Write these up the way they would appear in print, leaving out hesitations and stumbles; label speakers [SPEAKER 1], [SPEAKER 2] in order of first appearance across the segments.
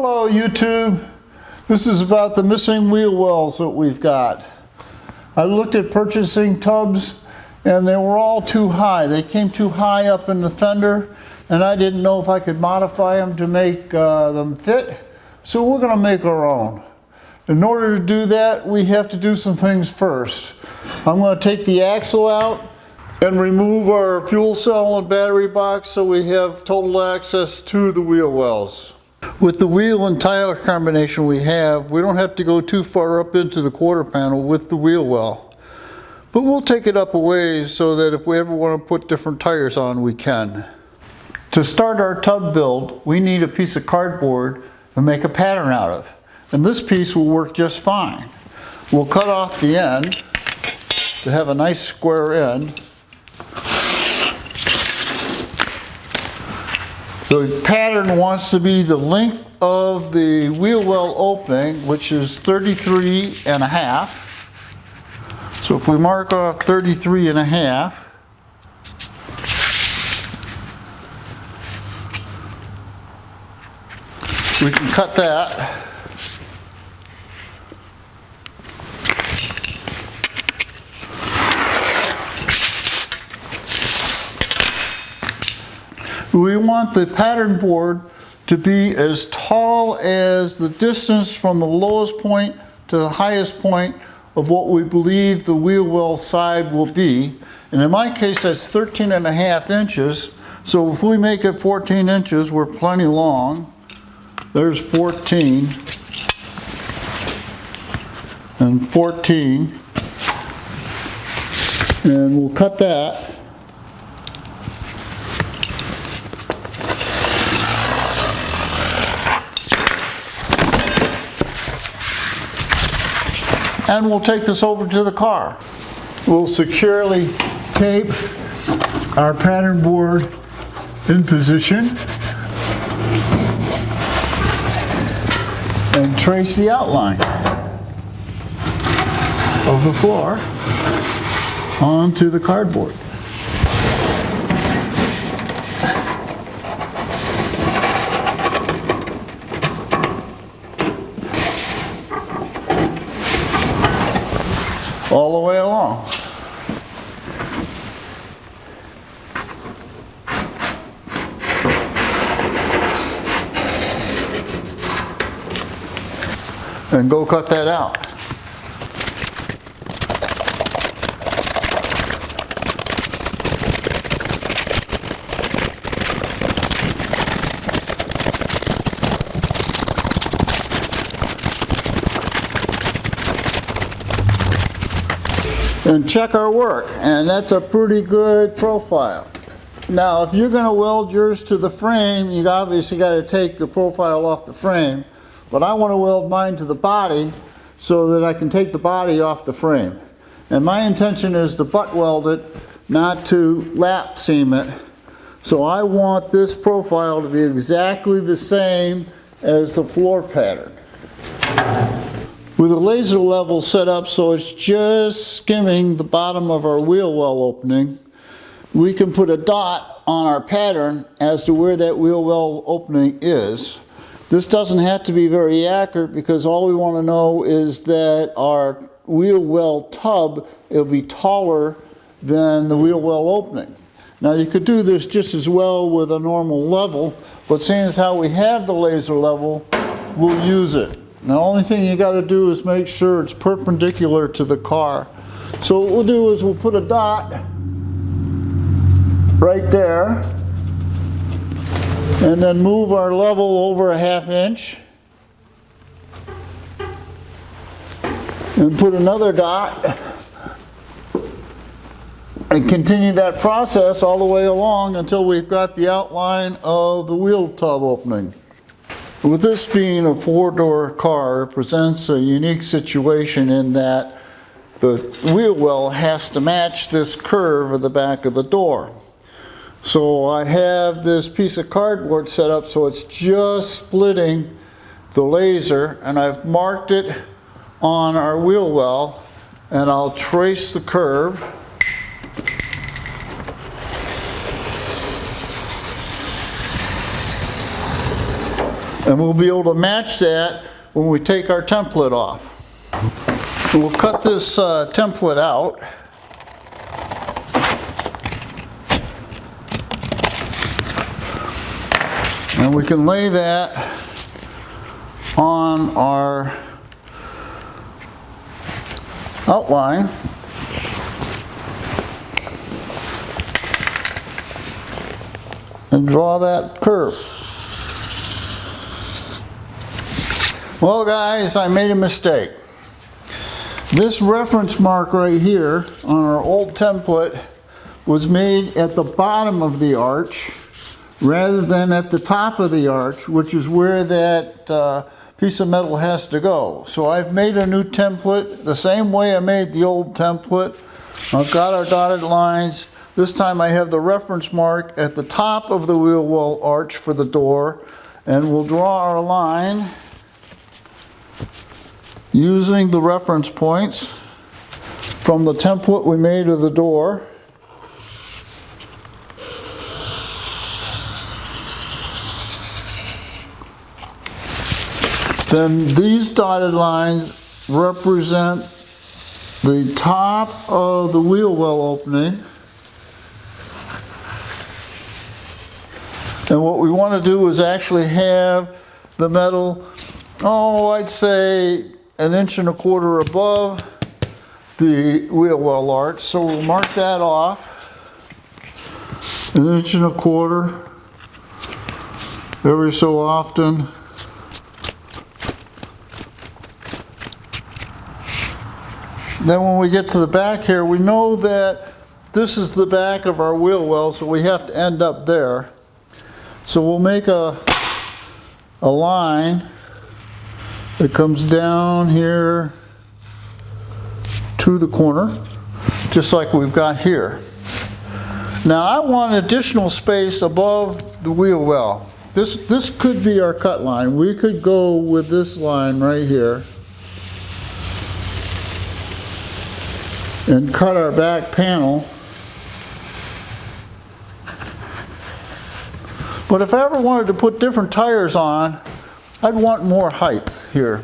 [SPEAKER 1] Hello YouTube. This is about the missing wheel wells that we've got. I looked at purchasing tubs and they were all too high. They came too high up in the fender and I didn't know if I could modify them to make them fit. So we're going to make our own. In order to do that, we have to do some things first. I'm going to take the axle out and remove our fuel cell and battery box so we have total access to the wheel wells. With the wheel and tire combination we have, we don't have to go too far up into the quarter panel with the wheel well. But we'll take it up a ways so that if we ever want to put different tires on, we can. To start our tub build, we need a piece of cardboard to make a pattern out of. And this piece will work just fine. We'll cut off the end to have a nice square end. The pattern wants to be the length of the wheel well opening, which is 33.5. So if we mark off 33.5, we can cut that. We want the pattern board to be as tall as the distance from the lowest point to the highest point of what we believe the wheel well side will be. And in my case, that's 13.5 inches. So if we make it 14 inches, we're plenty long. There's 14 and 14. And we'll cut that. And we'll take this over to the car. We'll securely tape our pattern board in position and trace the outline of the floor onto the cardboard. All the way along. And go cut that out. And check our work, and that's a pretty good profile. Now if you're going to weld yours to the frame, you obviously got to take the profile off the frame, but I want to weld mine to the body so that I can take the body off the frame. And my intention is to butt weld it, not to lap seam it. So I want this profile to be exactly the same as the floor pattern. With a laser level set up so it's just skimming the bottom of our wheel well opening, we can put a dot on our pattern as to where that wheel well opening is. This doesn't have to be very accurate because all we want to know is that our wheel well tub will be taller than the wheel well opening. Now you could do this just as well with a normal level, but seeing as how we have the laser level, we'll use it. The only thing you got to do is make sure it's perpendicular to the car. So what we'll do is we'll put a dot right there and then move our level over a ½ inch and put another dot and continue that process all the way along until we've got the outline of the wheel tub opening. With this being a four-door car, it presents a unique situation in that the wheel well has to match this curve of the back of the door. So I have this piece of cardboard set up so it's just splitting the laser, and I've marked it on our wheel well, and I'll trace the curve. And we'll be able to match that when we take our template off. And we'll cut this template out. And we can lay that on our outline. And draw that curve. Well guys, I made a mistake. This reference mark right here on our old template was made at the bottom of the arch rather than at the top of the arch, which is where that piece of metal has to go. So I've made a new template the same way I made the old template. I've got our dotted lines. This time I have the reference mark at the top of the wheel well arch for the door, and we'll draw our line using the reference points from the template we made of the door. Then these dotted lines represent the top of the wheel well opening. And what we want to do is actually have the metal, I'd say 1.25 inches above the wheel well arch. So we'll mark that off. 1.25 inches every so often. Then when we get to the back here, we know that this is the back of our wheel well, so we have to end up there. So we'll make a line that comes down here to the corner, just like we've got here. Now I want additional space above the wheel well. This could be our cut line. We could go with this line right here and cut our back panel. But if I ever wanted to put different tires on, I'd want more height here.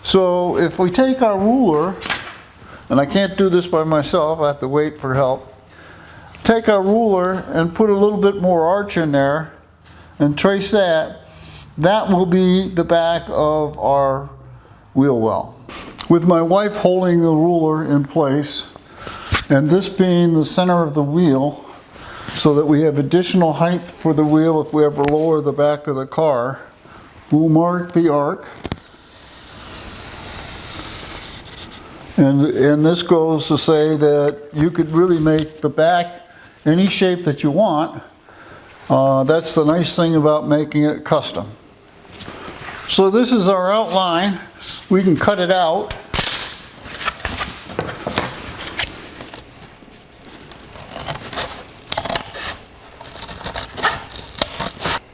[SPEAKER 1] So if we take our ruler, and I can't do this by myself, I have to wait for help. Take our ruler and put a little bit more arch in there and trace that. That will be the back of our wheel well. With my wife holding the ruler in place, and this being the center of the wheel, so that we have additional height for the wheel if we ever lower the back of the car, we'll mark the arc. And this goes to say that you could really make the back any shape that you want. That's the nice thing about making it custom. So this is our outline. We can cut it out.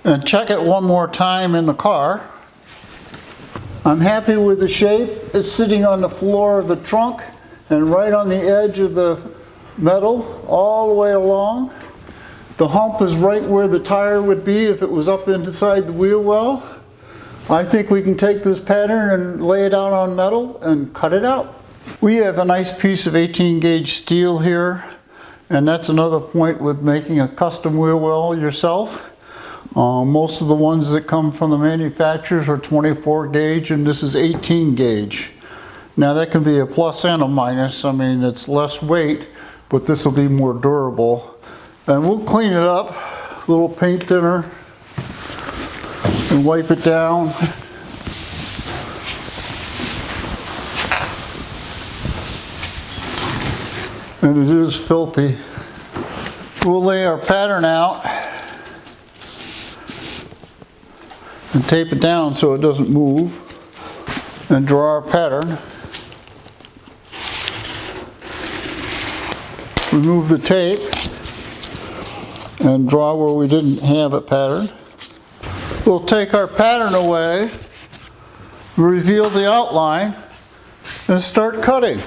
[SPEAKER 1] And check it one more time in the car. I'm happy with the shape. It's sitting on the floor of the trunk and right on the edge of the metal all the way along. The hump is right where the tire would be if it was up inside the wheel well. I think we can take this pattern and lay it out on metal and cut it out. We have a nice piece of 18 gauge steel here, and that's another point with making a custom wheel well yourself. Most of the ones that come from the manufacturers are 24 gauge, and this is 18 gauge. Now that can be a plus and a minus. I mean, it's less weight, but this will be more durable. And we'll clean it up, a little paint thinner, and wipe it down. And it is filthy. We'll lay our pattern out and tape it down so it doesn't move, and draw our pattern. Remove the tape and draw where we didn't have it patterned. We'll take our pattern away, reveal the outline, and start cutting.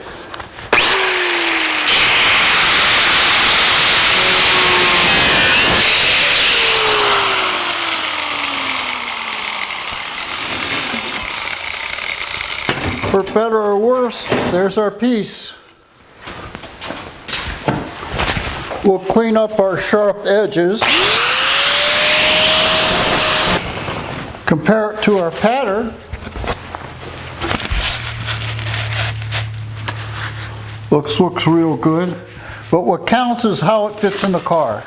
[SPEAKER 1] For better or worse, there's our piece. We'll clean up our sharp edges. Compare it to our pattern. Looks real good. But what counts is how it fits in the car.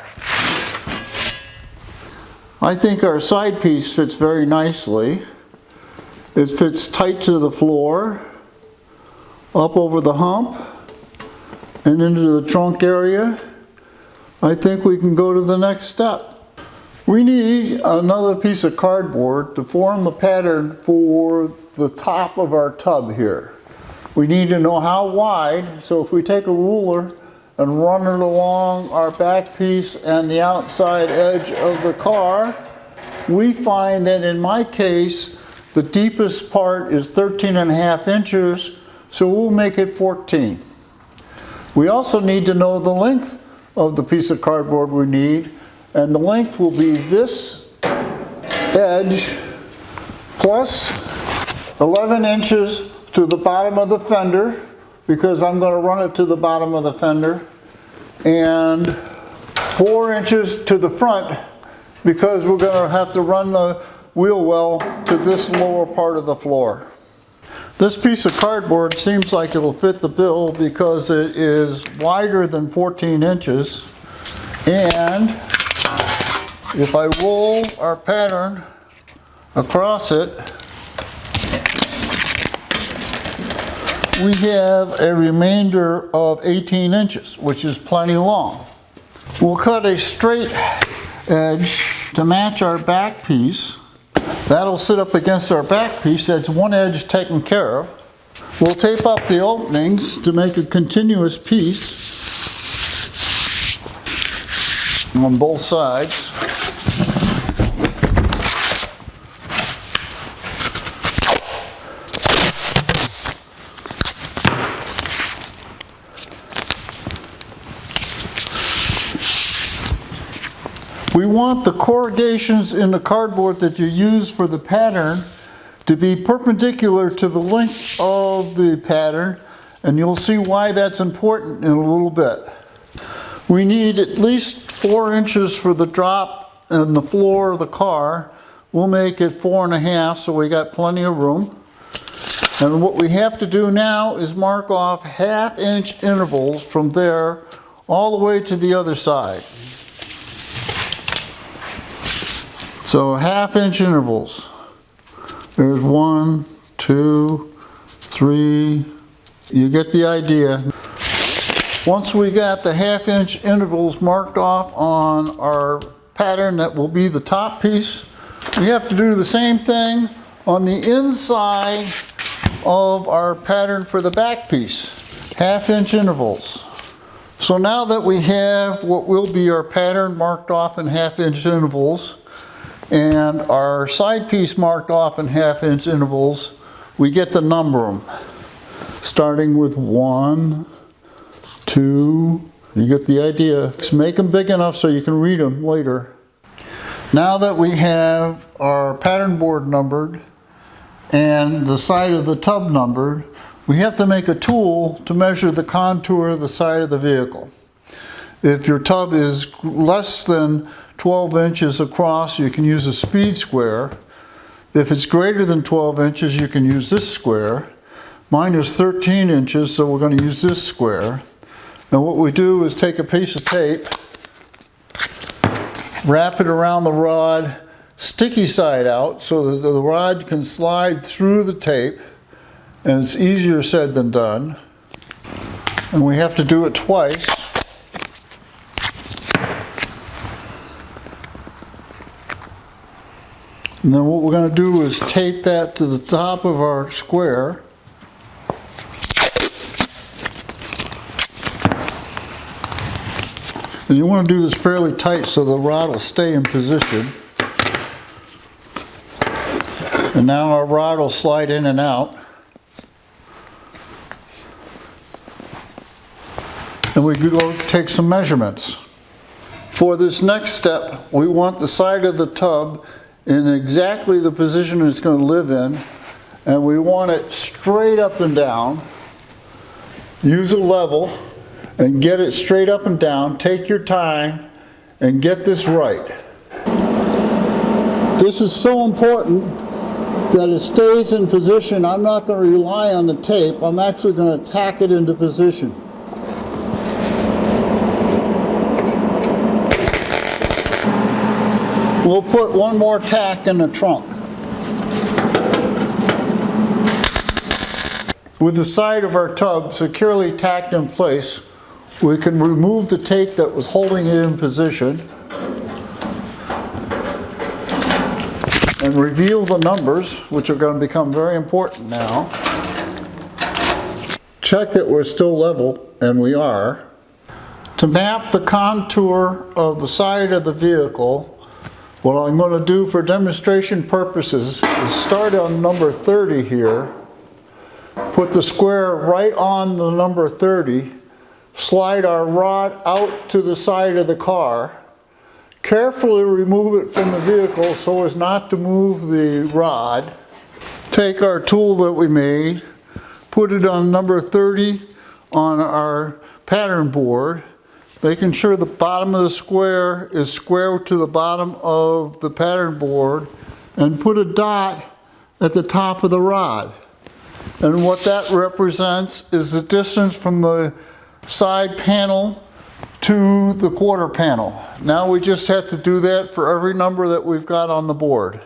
[SPEAKER 1] I think our side piece fits very nicely. It fits tight to the floor, up over the hump, and into the trunk area. I think we can go to the next step. We need another piece of cardboard to form the pattern for the top of our tub here. We need to know how wide, so if we take a ruler and run it along our back piece and the outside edge of the car, we find that in my case, the deepest part is 13.5 inches, so we'll make it 14. We also need to know the length of the piece of cardboard we need, and the length will be this edge plus 11 inches to the bottom of the fender, because I'm going to run it to the bottom of the fender, and 4 inches to the front, because we're going to have to run the wheel well to this lower part of the floor. This piece of cardboard seems like it'll fit the bill because it is wider than 14 inches, and if I roll our pattern across it, we have a remainder of 18 inches, which is plenty long. We'll cut a straight edge to match our back piece. That'll sit up against our back piece. That's one edge taken care of. We'll tape up the openings to make a continuous piece on both sides. We want the corrugations in the cardboard that you use for the pattern to be perpendicular to the length of the pattern, and you'll see why that's important in a little bit. We need at least 4 inches for the drop in the floor of the car. We'll make it 4.5, so we got plenty of room. And what we have to do now is mark off 1/2 inch intervals from there all the way to the other side. So 1/2 inch intervals. There's 1, 2, 3. You get the idea. Once we got the 1/2 inch intervals marked off on our pattern that will be the top piece, we have to do the same thing on the inside of our pattern for the back piece. 1/2 inch intervals. So now that we have what will be our pattern marked off in 1/2 inch intervals, and our side piece marked off in 1/2 inch intervals, we get to number them. Starting with 1, 2, you get the idea. Just make them big enough so you can read them later. Now that we have our pattern board numbered and the side of the tub numbered, we have to make a tool to measure the contour of the side of the vehicle. If your tub is less than 12 inches across, you can use a speed square. If it's greater than 12 inches, you can use this square. Mine is 13 inches, so we're going to use this square. Now what we do is take a piece of tape, wrap it around the rod, sticky side out, so that the rod can slide through the tape, and it's easier said than done. And we have to do it twice. And then what we're going to do is tape that to the top of our square. And you want to do this fairly tight so the rod will stay in position. And now our rod will slide in and out. And we can go take some measurements. For this next step, we want the side of the tub in exactly the position it's going to live in, and we want it straight up and down. Use a level and get it straight up and down. Take your time and get this right. This is so important that it stays in position. I'm not going to rely on the tape. I'm actually going to tack it into position. We'll put one more tack in the trunk. With the side of our tub securely tacked in place, we can remove the tape that was holding it in position and reveal the numbers, which are going to become very important now. Check that we're still level, and we are. To map the contour of the side of the vehicle, what I'm going to do for demonstration purposes is start on number 30 here, put the square right on the number 30, slide our rod out to the side of the car, carefully remove it from the vehicle so as not to move the rod. Take our tool that we made, put it on number 30 on our pattern board, making sure the bottom of the square is square to the bottom of the pattern board, and put a dot at the top of the rod. And what that represents is the distance from the side panel to the quarter panel. Now we just have to do that for every number that we've got on the board.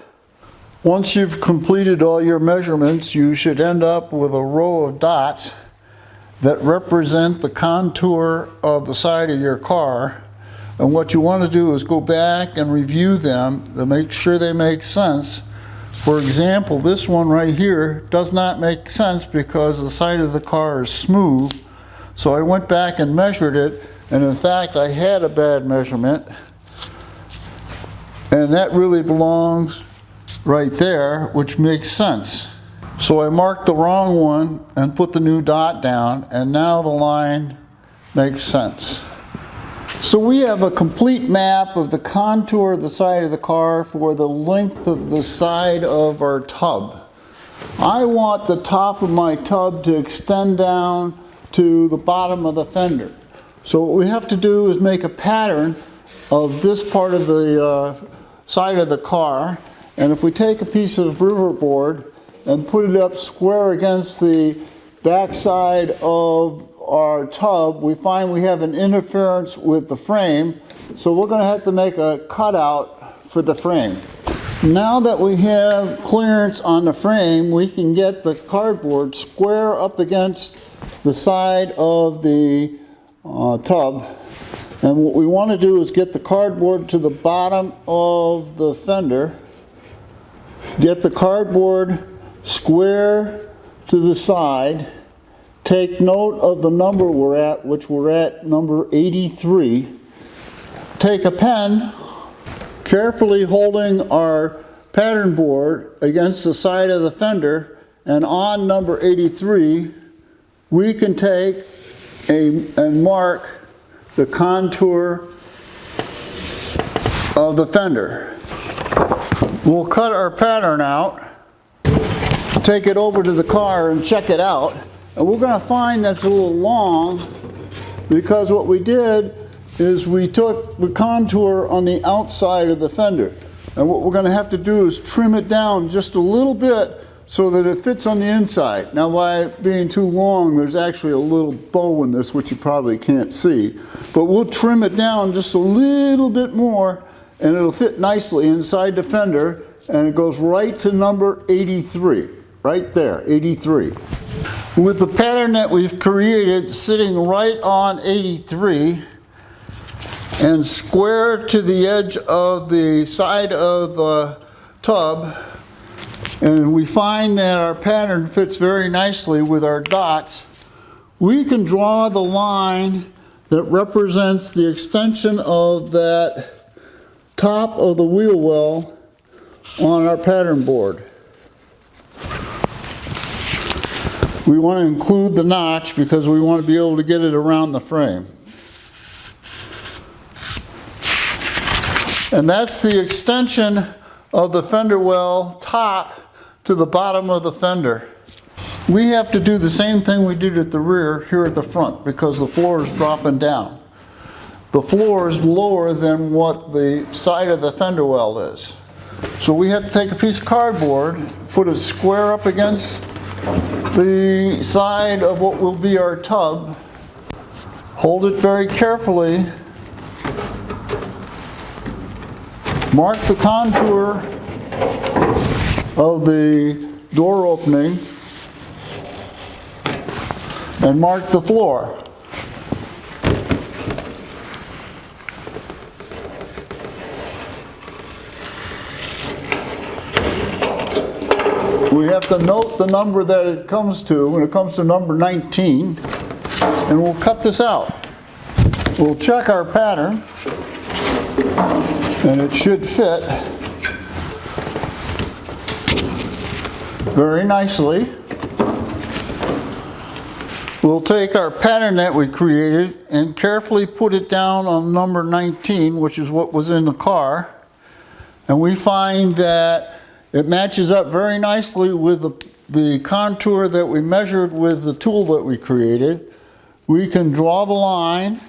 [SPEAKER 1] Once you've completed all your measurements, you should end up with a row of dots that represent the contour of the side of your car. And what you want to do is go back and review them to make sure they make sense. For example, this one right here does not make sense because the side of the car is smooth. So I went back and measured it, and in fact I had a bad measurement, and that really belongs right there, which makes sense. So I marked the wrong one and put the new dot down, and now the line makes sense. So we have a complete map of the contour of the side of the car for the length of the side of our tub. I want the top of my tub to extend down to the bottom of the fender. So what we have to do is make a pattern of this part of the side of the car, and if we take a piece of riverboard and put it up square against the back side of our tub, we find we have an interference with the frame, so we're going to have to make a cutout for the frame. Now that we have clearance on the frame, we can get the cardboard square up against the side of the tub, and what we want to do is get the cardboard to the bottom of the fender, get the cardboard square to the side, take note of the number we're at, which we're at number 83. Take a pen, carefully holding our pattern board against the side of the fender, and on number 83, we can take and mark the contour of the fender. We'll cut our pattern out, take it over to the car and check it out, and we're going to find that's a little long because what we did is we took the contour on the outside of the fender, and what we're going to have to do is trim it down just a little bit so that it fits on the inside. Now, by it being too long, there's actually a little bow in this which you probably can't see, but we'll trim it down just a little bit more and it'll fit nicely inside the fender, and it goes right to number 83, right there, 83. With the pattern that we've created sitting right on 83 and square to the edge of the side of the tub, and we find that our pattern fits very nicely with our dots, we can draw the line that represents the extension of that top of the wheel well on our pattern board. We want to include the notch because we want to be able to get it around the frame. And that's the extension of the fender well top to the bottom of the fender. We have to do the same thing we did at the rear here at the front because the floor is dropping down. The floor is lower than what the side of the fender well is. So we have to take a piece of cardboard, put it square up against the side of what will be our tub, hold it very carefully, mark the contour of the door opening, and mark the floor. We have to note the number that it comes to when it comes to number 19, and we'll cut this out. We'll check our pattern, and it should fit very nicely. We'll take our pattern that we created and carefully put it down on number 19, which is what was in the car, and we find that it matches up very nicely with the contour that we measured with the tool that we created. We can draw the line.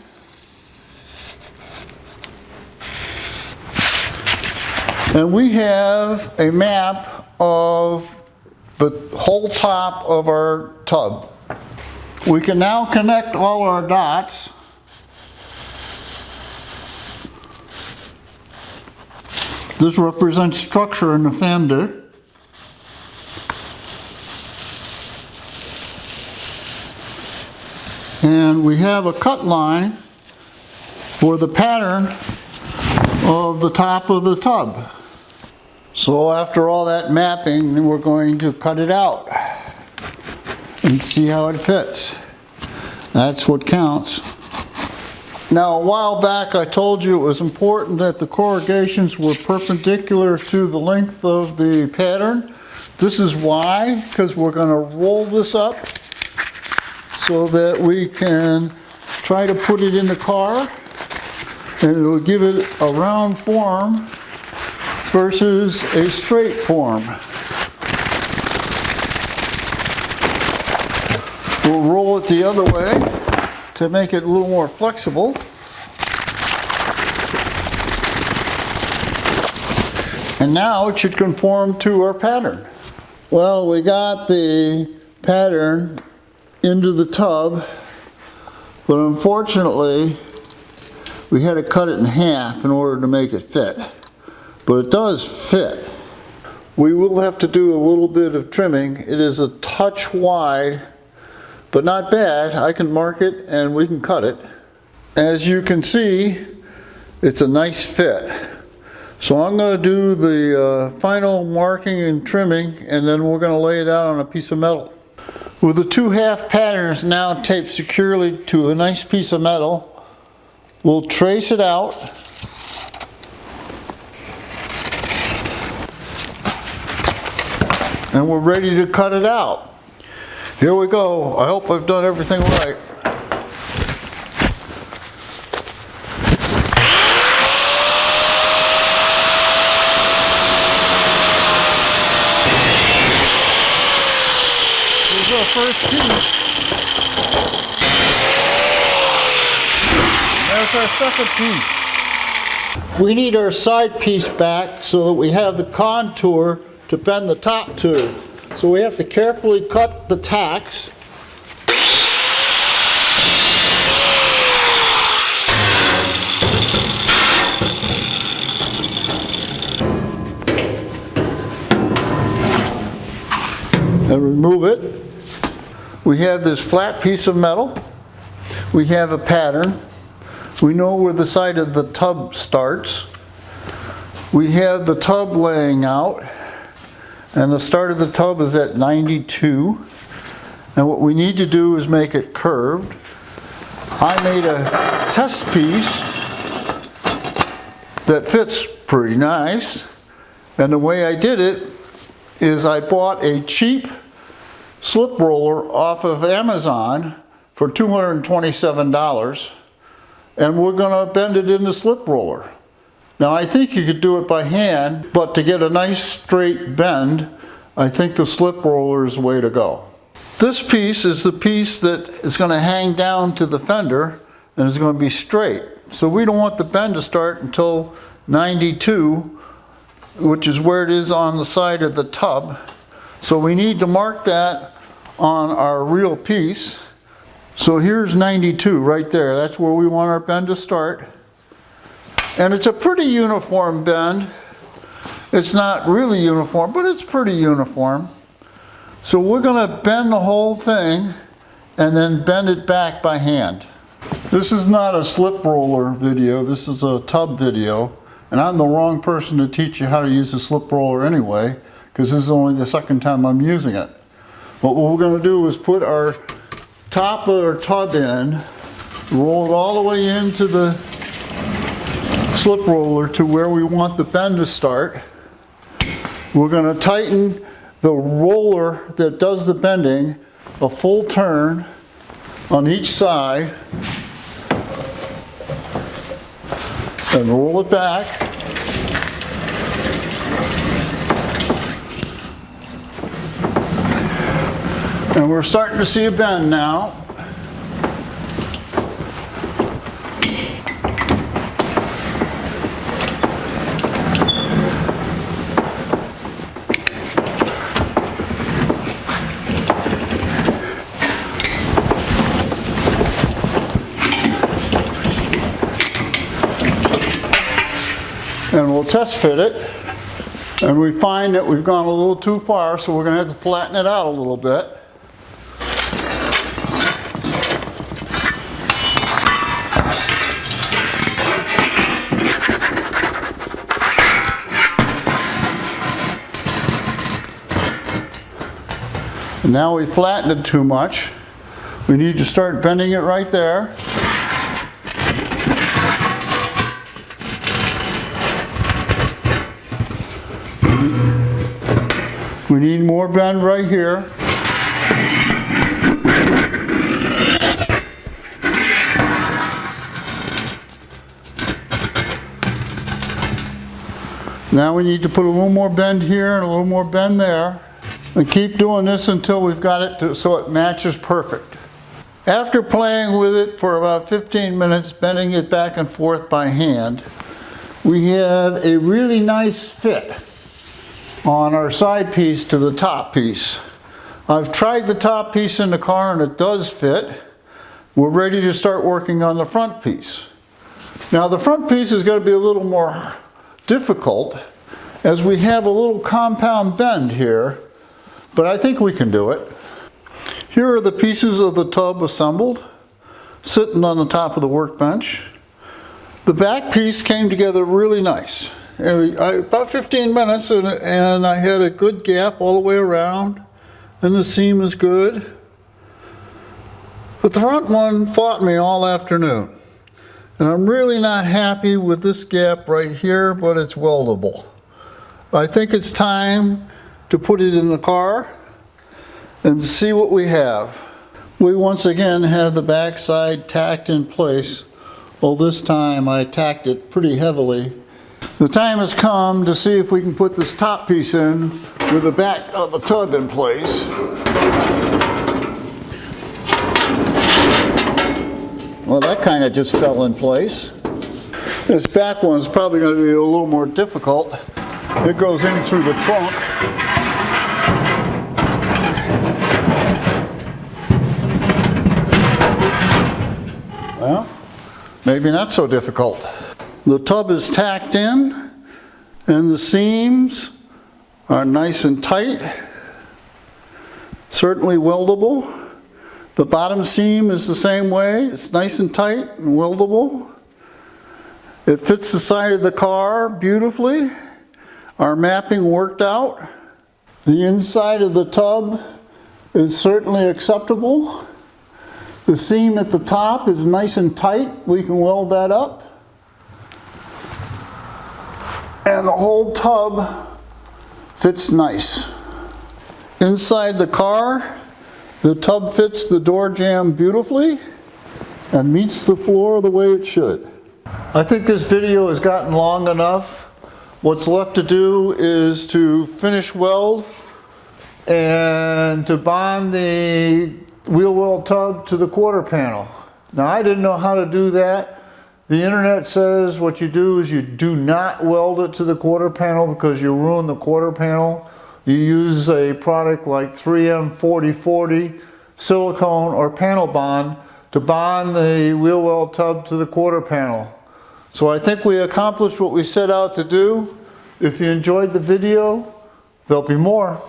[SPEAKER 1] And we have a map of the whole top of our tub. We can now connect all our dots. This represents structure in the fender. And we have a cut line for the pattern of the top of the tub. So after all that mapping, we're going to cut it out and see how it fits. That's what counts. Now, a while back I told you it was important that the corrugations were perpendicular to the length of the pattern. This is why, because we're going to roll this up so that we can try to put it in the car, and it'll give it a round form versus a straight form. We'll roll it the other way to make it a little more flexible. And now it should conform to our pattern. Well, we got the pattern into the tub, but unfortunately we had to cut it in half in order to make it fit. But it does fit. We will have to do a little bit of trimming. It is a touch wide, but not bad. I can mark it and we can cut it. As you can see, it's a nice fit. So I'm going to do the final marking and trimming, and then we're going to lay it out on a piece of metal. With the two half patterns now taped securely to a nice piece of metal, we'll trace it out. And we're ready to cut it out. Here we go. I hope I've done everything right. Here's our first piece. And there's our second piece. We need our side piece back so that we have the contour to bend the top to. So we have to carefully cut the tacks. And remove it. We have this flat piece of metal. We have a pattern. We know where the side of the tub starts. We have the tub laying out. And the start of the tub is at 92. And what we need to do is make it curved. I made a test piece that fits pretty nice. And the way I did it is I bought a cheap slip roller off of Amazon for $227. And we're going to bend it in the slip roller. Now I think you could do it by hand, but to get a nice straight bend, I think the slip roller is the way to go. This piece is the piece that is going to hang down to the fender and is going to be straight. So we don't want the bend to start until 92, which is where it is on the side of the tub. So we need to mark that on our real piece. So here's 92 right there. That's where we want our bend to start. And it's a pretty uniform bend. It's not really uniform, but it's pretty uniform. So we're going to bend the whole thing and then bend it back by hand. This is not a slip roller video, this is a tub video. And I'm the wrong person to teach you how to use a slip roller anyway, because this is only the second time I'm using it. But what we're going to do is put our top of our tub in, roll it all the way into the slip roller to where we want the bend to start. We're going to tighten the roller that does the bending a full turn on each side and roll it back. And we're starting to see a bend now. And we'll test fit it, and we find that we've gone a little too far, so we're going to have to flatten it out a little bit. And now we flattened it too much. We need to start bending it right there. We need more bend right here. Now we need to put a little more bend here and a little more bend there. And keep doing this until we've got it so it matches perfect. After playing with it for about 15 minutes, bending it back and forth by hand, we have a really nice fit on our side piece to the top piece. I've tried the top piece in the car and it does fit. We're ready to start working on the front piece. Now the front piece is going to be a little more difficult as we have a little compound bend here, but I think we can do it. Here are the pieces of the tub assembled, sitting on the top of the workbench. The back piece came together really nice. About 15 minutes and I had a good gap all the way around and the seam is good. But the front one fought me all afternoon. And I'm really not happy with this gap right here, but it's weldable. I think it's time to put it in the car and see what we have. We once again have the back side tacked in place. Well, this time I tacked it pretty heavily. The time has come to see if we can put this top piece in with the back of the tub in place. Well, that kind of just fell in place. This back one is probably going to be a little more difficult. It goes in through the trunk. Well, maybe not so difficult. The tub is tacked in and the seams are nice and tight, certainly weldable. The bottom seam is the same way, it's nice and tight and weldable. It fits the side of the car beautifully. Our mapping worked out. The inside of the tub is certainly acceptable. The seam at the top is nice and tight, we can weld that up. And the whole tub fits nice. Inside the car, the tub fits the door jamb beautifully and meets the floor the way it should. I think this video has gotten long enough. What's left to do is to finish weld and to bond the wheel well tub to the quarter panel. Now I didn't know how to do that. The internet says what you do is you do not weld it to the quarter panel because you ruin the quarter panel. You use a product like 3M 4040 silicone or panel bond to bond the wheel well tub to the quarter panel. So I think we accomplished what we set out to do. If you enjoyed the video, there'll be more.